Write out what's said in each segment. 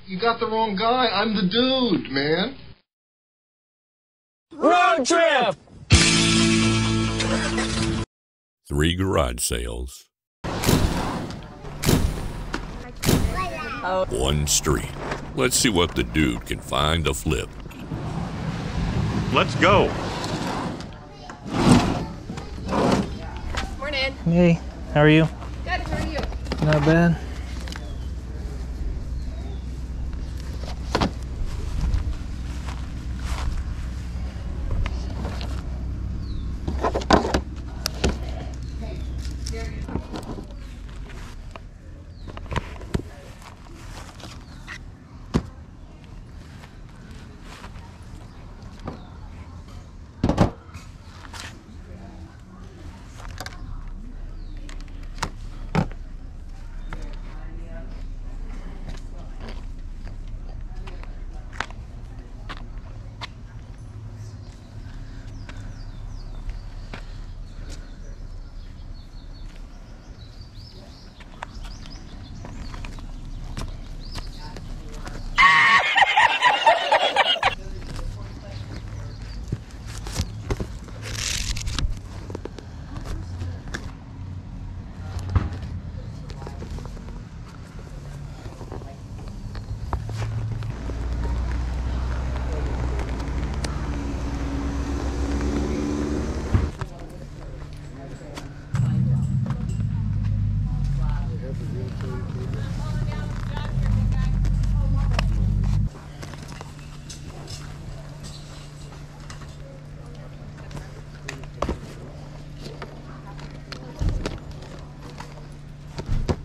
You got the wrong guy. I'm the dude, man. Road trip! 3 garage sales. 1 street. Let's see what the dude can find to flip. Let's go. Morning. Hey, how are you? Good, how are you? Not bad.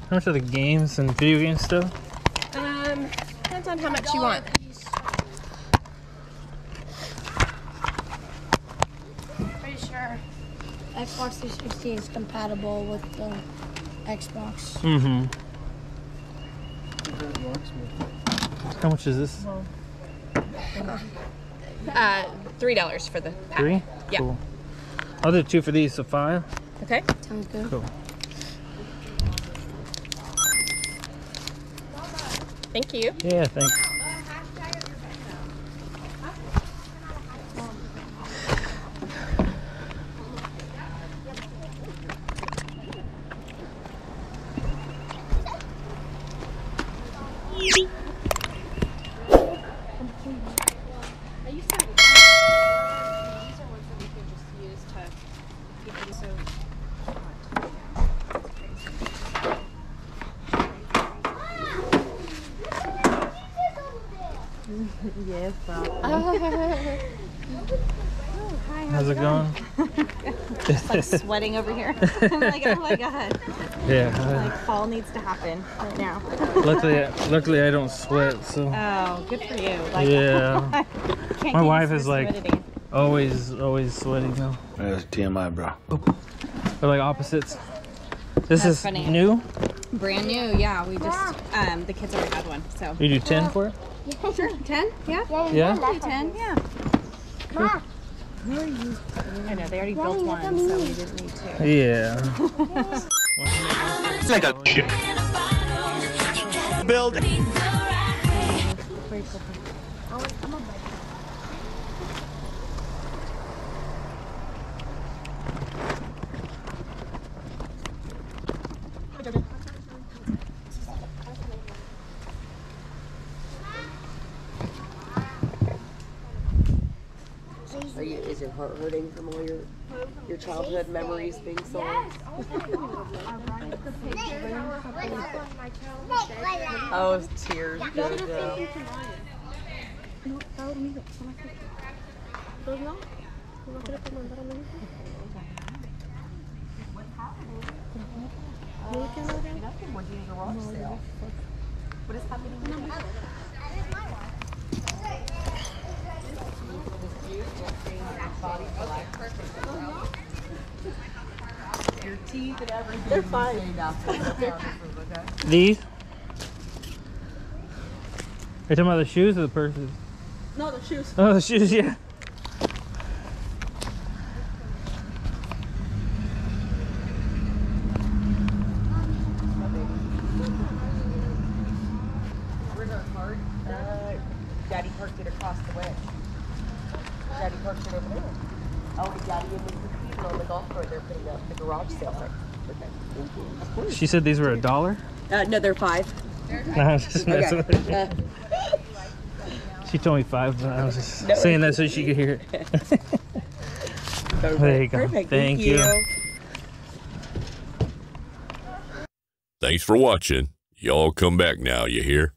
How much are the games and video game stuff? Depends on how much you want. Pretty sure Xbox 360 is compatible with the Xbox. Mm-hmm. How much is this? $3 for the pack. 3? Yeah. Cool. I'll do 2 for these, so 5. Okay. Sounds good. Cool. Thank you. Yeah, thanks. Yes, How's it going? Just like sweating over here. I'm like, oh my god. Yeah. Like fall needs to happen right now. Luckily I don't sweat, so. Oh, good for you. Like, Yeah. can't My get wife used to is like humidity. always sweating though. That's TMI, bro. They're like opposites. This That's is funny. new? Brand new, yeah. We just the kids already had one, so. You do 10 for it? Sure, 10? Yeah. Yeah? 10, yeah. I know, they already built one, so we didn't need to. Yeah. It's like a shit. Build. Is your heart hurting from all your childhood memories being sold? Oh, tears. What is happening? Your teeth and everything. They're fine. These? Are you talking about the shoes or the purses? No, the shoes. Oh, the shoes, yeah. Where's our car? card. Daddy parked it across the way. Daddy parked it over there. Oh, and Daddy and Mr. Peter on the golf cart. They're putting up the garage sale. Okay, thank you. Of course. She said these were $1? No, they're 5. No, I was just messing Okay. with her. She told me 5, but I was just saying that so she could hear it. There you go. Perfect. Thank you. Thanks for watching. Y'all come back now, you hear?